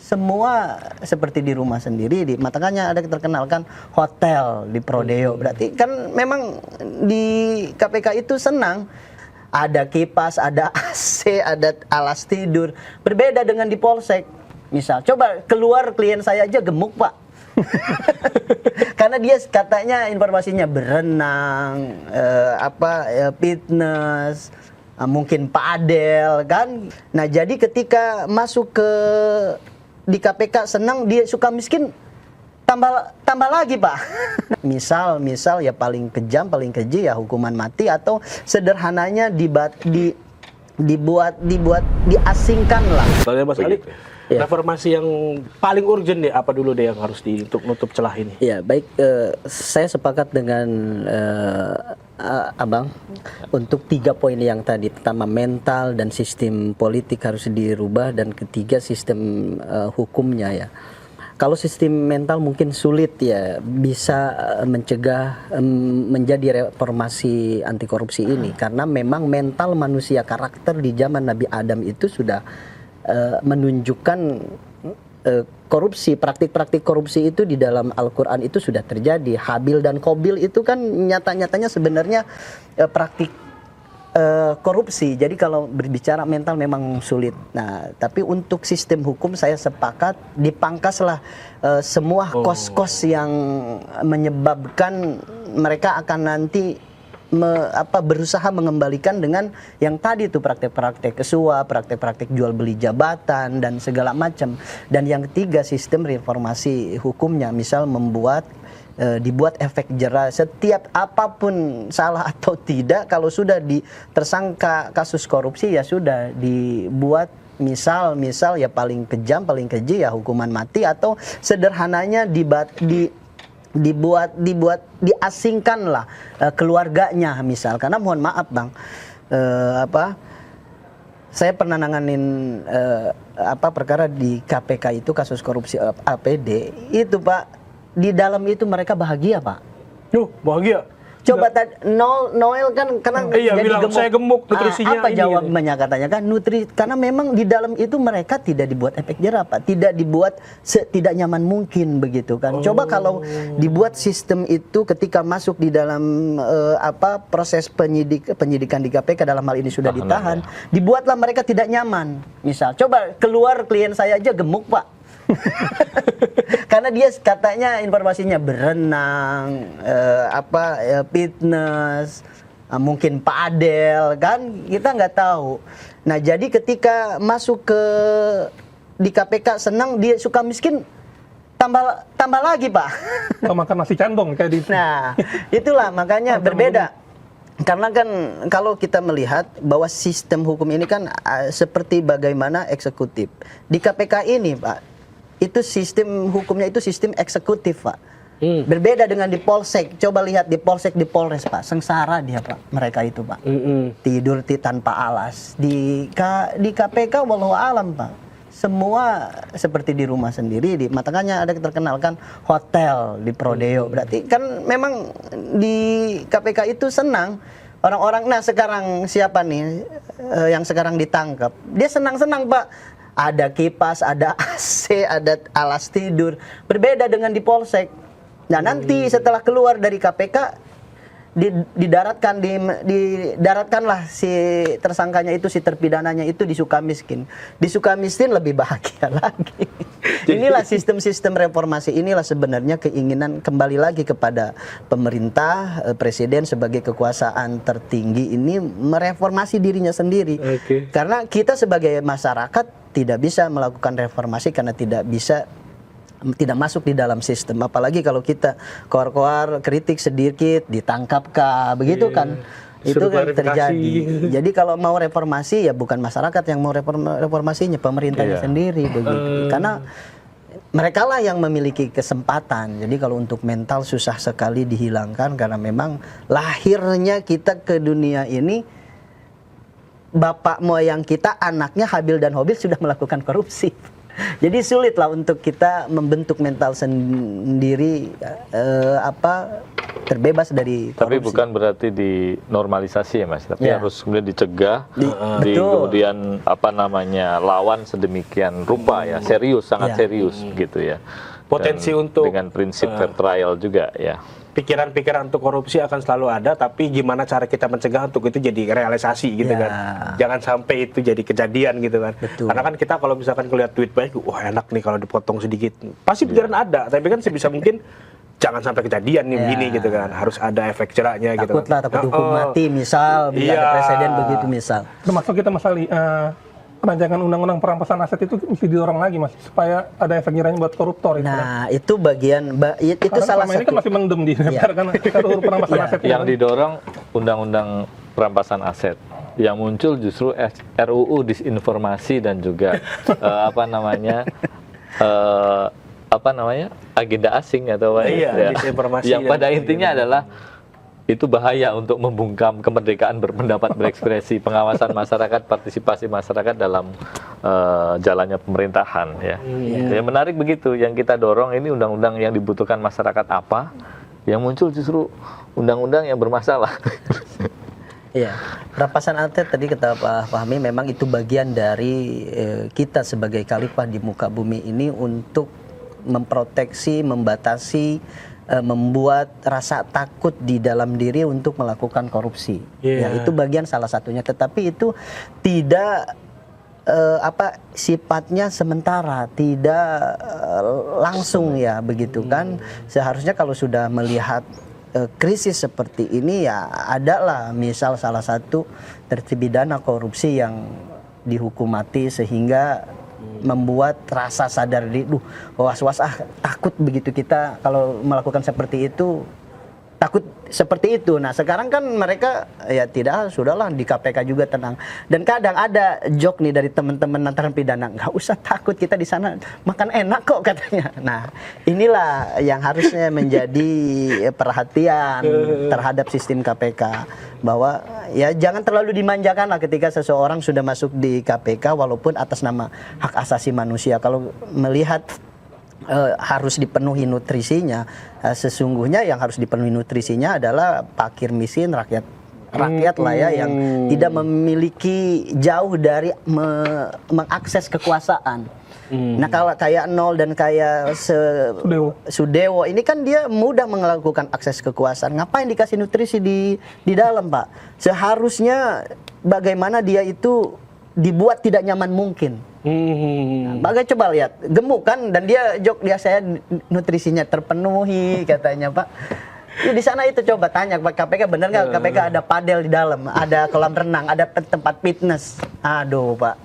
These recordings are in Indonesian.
semua seperti di rumah sendiri. Makanya ada terkenalkan hotel di Prodeo. Berarti kan memang di KPK itu senang. Ada kipas, ada AC, ada alas tidur. Berbeda dengan di Polsek. Misal, coba keluar klien saya aja gemuk, Pak. Karena dia katanya informasinya berenang, fitness, mungkin padel kan. Nah, jadi ketika masuk ke di KPK senang, dia suka miskin, tambah lagi, Pak. misal ya paling kejam, paling keji ya hukuman mati, atau sederhananya diasingkan lah. Soalnya Mas Ali, reformasi yang paling urgent deh apa dulu deh yang harus untuk nutup celah ini? Ya baik, saya sepakat dengan Abang untuk 3 poin yang tadi. Pertama, mental dan sistem politik harus dirubah, dan ketiga sistem hukumnya ya. Kalau sistem mental mungkin sulit ya bisa mencegah menjadi reformasi anti korupsi ini, karena memang mental manusia, karakter di zaman Nabi Adam itu sudah menunjukkan korupsi, praktik-praktik korupsi itu di dalam Al-Quran itu sudah terjadi. Habil dan Qabil itu kan nyata-nyatanya sebenarnya praktik korupsi. Jadi kalau berbicara mental memang sulit. Nah, tapi untuk sistem hukum saya sepakat dipangkaslah semua kos-kos yang menyebabkan mereka akan nanti berusaha mengembalikan dengan yang tadi itu praktek-praktek kesuap, praktek-praktek jual beli jabatan dan segala macam. Dan yang ketiga, sistem reformasi hukumnya, misal dibuat efek jera setiap apapun salah atau tidak, kalau sudah tersangka kasus korupsi ya sudah dibuat misal ya paling kejam, paling keji ya hukuman mati, atau sederhananya diasingkan lah keluarganya misal. Karena mohon maaf Bang, saya pernah nanganin perkara di KPK itu, kasus korupsi APD itu Pak, di dalam itu mereka bahagia Pak. Bahagia? Coba Noel kan karena jadi bilang, gemuk. Saya gemuk, nutrisinya apa jawabannya katanya kan karena memang di dalam itu mereka tidak dibuat efek jerah Pak, tidak dibuat tidak nyaman mungkin begitu kan. Coba kalau dibuat sistem itu ketika masuk di dalam proses penyidikan di KPK, dalam hal ini sudah ditahan, dibuatlah mereka tidak nyaman. Misal, coba keluar klien saya aja gemuk Pak. Karena dia katanya informasinya berenang, fitness, mungkin padel kan, kita nggak tahu. Nah, jadi ketika masuk di KPK senang, dia suka miskin, tambah lagi Pak. Makan nasi candong kayak di. Nah, itulah makanya berbeda. Karena kan kalau kita melihat bahwa sistem hukum ini kan seperti bagaimana eksekutif. Di KPK ini Pak, itu sistem hukumnya itu sistem eksekutif Pak. Berbeda dengan di Polsek. Coba lihat di Polsek, di Polres Pak, sengsara dia Pak, mereka itu Pak. Tidur tanpa alas. Di KPK wallahu alam Pak, semua seperti di rumah sendiri. Makanya ada terkenalkan hotel di Prodeo. Berarti kan memang di KPK itu senang orang-orang. Nah, sekarang siapa nih yang sekarang ditangkap? Dia senang-senang Pak. Ada kipas, ada AC, ada alas tidur. Berbeda dengan di Polsek. Nah, nanti setelah keluar dari KPK didaratkanlah si tersangkanya itu, si terpidananya itu di Sukamiskin. Di Sukamiskin lebih bahagia lagi. Inilah sistem-sistem reformasi, inilah sebenarnya keinginan kembali lagi kepada pemerintah, presiden sebagai kekuasaan tertinggi ini mereformasi dirinya sendiri. Karena kita sebagai masyarakat tidak bisa melakukan reformasi karena tidak masuk di dalam sistem. Apalagi kalau kita koar-koar kritik sedikit ditangkap kah, begitu kan. Itu kan terjadi. Jadi kalau mau reformasi ya bukan masyarakat yang mau reformasinya, pemerintahnya sendiri begitu. Karena mereka lah yang memiliki kesempatan. Jadi kalau untuk mental susah sekali dihilangkan, karena memang lahirnya kita ke dunia ini, bapak moyang kita, anaknya Habil dan Qabil sudah melakukan korupsi. Jadi sulit lah untuk kita membentuk mental sendiri terbebas dari korupsi. Tapi bukan berarti dinormalisasi ya Mas, tapi Ya. harus kemudian dicegah, Betul. kemudian lawan sedemikian rupa ya, serius, sangat Ya. serius gitu ya. Potensi Dan untuk dengan prinsip fair trial juga ya. pikiran-pikiran untuk korupsi akan selalu ada, tapi gimana cara kita mencegah untuk itu jadi realisasi gitu Ya. kan. Jangan sampai itu jadi kejadian gitu kan. Betul. Karena kan kita kalau misalkan ngeliat duit banyak, wah enak nih kalau dipotong sedikit. Pasti pikiran ada, tapi kan sebisa mungkin jangan sampai kejadian nih Ya. begini gitu kan. Harus ada efek jeraknya gitu kan. Takut hukum mati misal, bila Iya. ada presiden begitu misal. Termasuk kita Mas Ali, rancangan undang-undang perampasan aset itu mesti didorong lagi Mas, supaya ada efek jerahnya buat koruptor. Nah, itu bagian itu Karena salah selama ini kan satu. masih mendem di DPR kan ketika ada perampasan Iya. aset. Yang didorong undang-undang perampasan aset. Yang muncul justru RUU disinformasi dan juga agenda asing atau apa Iya, disinformasi yang dan pada intinya adalah itu bahaya untuk membungkam kemerdekaan berpendapat, berekspresi, pengawasan masyarakat, partisipasi masyarakat dalam jalannya pemerintahan ya. Ya menarik begitu, yang kita dorong ini undang-undang yang dibutuhkan masyarakat apa, yang muncul justru undang-undang yang bermasalah. Iya, perampasan aset tadi kita pahami memang itu bagian dari kita sebagai khalifah di muka bumi ini untuk memproteksi, membatasi, membuat rasa takut di dalam diri untuk melakukan korupsi. Ya, itu bagian salah satunya. Tetapi itu tidak sifatnya sementara, tidak langsung ya begitu kan. Seharusnya kalau sudah melihat krisis seperti ini ya adalah misal salah satu terpidana korupsi yang dihukum mati sehingga membuat rasa sadar diri, was-was takut begitu kita kalau melakukan seperti itu, takut seperti itu. Nah sekarang kan mereka ya tidak, sudahlah di KPK juga tenang. Dan kadang ada joke nih dari teman-teman mantan pidana, nggak usah takut kita di sana makan enak kok katanya. Nah inilah yang harusnya menjadi perhatian terhadap sistem KPK, bahwa ya jangan terlalu dimanjakan lah ketika seseorang sudah masuk di KPK walaupun atas nama hak asasi manusia. Kalau melihat harus dipenuhi nutrisinya, sesungguhnya yang harus dipenuhi nutrisinya adalah fakir miskin, rakyat lah ya, yang tidak memiliki jauh dari mengakses kekuasaan. Nah kalau kayak Nol dan kayak Sudewo ini kan dia mudah melakukan akses kekuasaan. Ngapain dikasih nutrisi di dalam Pak? Seharusnya bagaimana dia itu dibuat tidak nyaman mungkin. Bagai coba lihat, gemuk kan, dan dia saya nutrisinya terpenuhi katanya Pak. Ya, di sana itu coba tanya Pak KPK, bener nggak KPK ada padel di dalam, ada kolam renang, ada tempat fitness. Aduh Pak.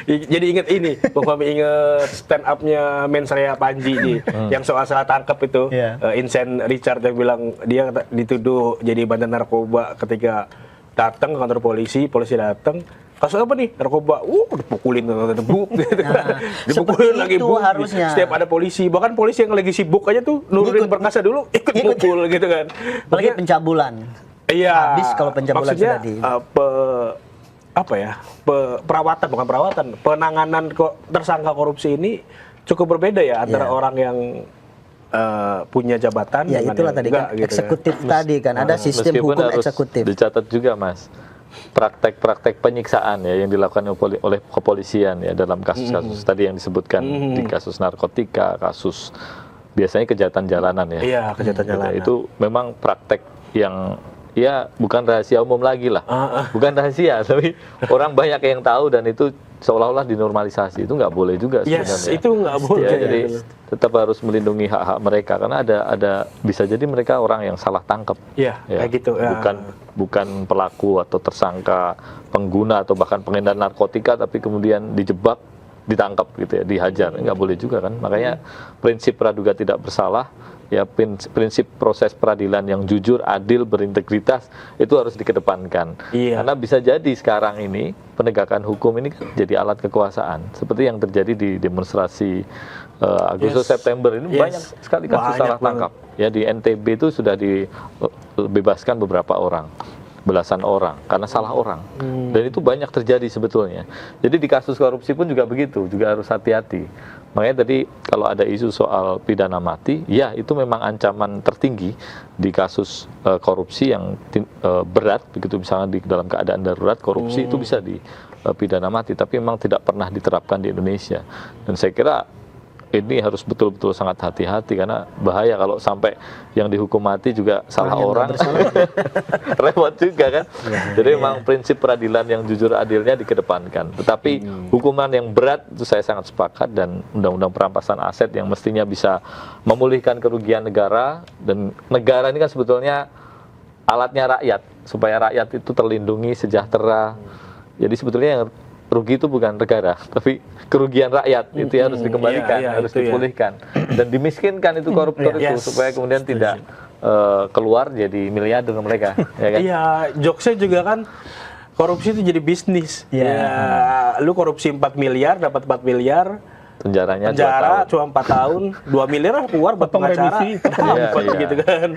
Jadi inget ini, Bang Fahmi inget stand up-nya Mensreya Panji nih, yang soal salah tangkap itu, Insen Richard yang bilang dia dituduh jadi bandar narkoba ketika datang ke kantor polisi datang. Kasus apa nih? Narkoba. Dipukulin buk gitu kan. Dipukulin lagi buk. Harusnya. Setiap ada polisi, bahkan polisi yang lagi sibuk aja tuh nurunin berkasa dulu ikut pukul gitu kan. Apalagi pencabulan. Iya. Habis kalau pencabulan maksudnya, sudah di penanganan tersangka korupsi ini cukup berbeda ya antara orang yang punya jabatan Ya dengan itulah yang tadi enggak, kan gitu eksekutif tadi kan, ada sistem Meskipun hukum harus eksekutif. dicatat juga Mas, praktek-praktek penyiksaan ya yang dilakukan oleh kepolisian ya dalam kasus-kasus tadi yang disebutkan di kasus narkotika, kasus biasanya kejahatan jalanan ya. Iya, kejahatan jalanan. Itu memang praktek yang ya bukan rahasia umum lagi lah. Bukan rahasia, tapi orang banyak yang tahu dan itu seolah-olah dinormalisasi. Itu nggak boleh juga sebenarnya. Itu nggak boleh. Ya, jadi tetap harus melindungi hak-hak mereka karena ada bisa jadi mereka orang yang salah tangkap. Iya, kayak gitu. Ya. Bukan pelaku atau tersangka, pengguna atau bahkan pengedar narkotika, tapi kemudian dijebak, ditangkap gitu ya, dihajar. Nggak boleh juga kan. Makanya prinsip praduga tidak bersalah, ya prinsip proses peradilan yang jujur, adil, berintegritas itu harus dikedepankan. Iya. Karena bisa jadi sekarang ini penegakan hukum ini kan jadi alat kekuasaan. Seperti yang terjadi di demonstrasi Agustus September ini banyak sekali kasus salah tangkap. Ya di NTB itu sudah dibebaskan beberapa orang. belasan orang karena salah orang. Dan itu banyak terjadi sebetulnya. Jadi di kasus korupsi pun juga begitu, juga harus hati-hati. Makanya tadi kalau ada isu soal pidana mati, ya itu memang ancaman tertinggi di kasus korupsi yang berat, begitu misalnya di dalam keadaan darurat korupsi itu bisa dipidana mati, tapi memang tidak pernah diterapkan di Indonesia. Dan saya kira ini harus betul-betul sangat hati-hati karena bahaya kalau sampai yang dihukum mati juga salah orang, repot juga kan. Jadi memang prinsip peradilan yang jujur adilnya dikedepankan. Tetapi hukuman yang berat itu saya sangat sepakat, dan undang-undang perampasan aset yang mestinya bisa memulihkan kerugian negara, dan negara ini kan sebetulnya alatnya rakyat supaya rakyat itu terlindungi, sejahtera. Jadi sebetulnya yang rugi itu bukan negara, tapi kerugian rakyat itu harus dikembalikan, harus dipulihkan, dan dimiskinkan itu koruptor itu supaya kemudian tidak keluar jadi miliarder mereka. Ya kan? Iya, jokesnya juga kan korupsi itu jadi bisnis. Ya, lu korupsi 4 miliar, dapat 4 miliar. Penjaranya penjara cuma 4 tahun, 2 miliar keluar buat pengacara, dapat gitu kan.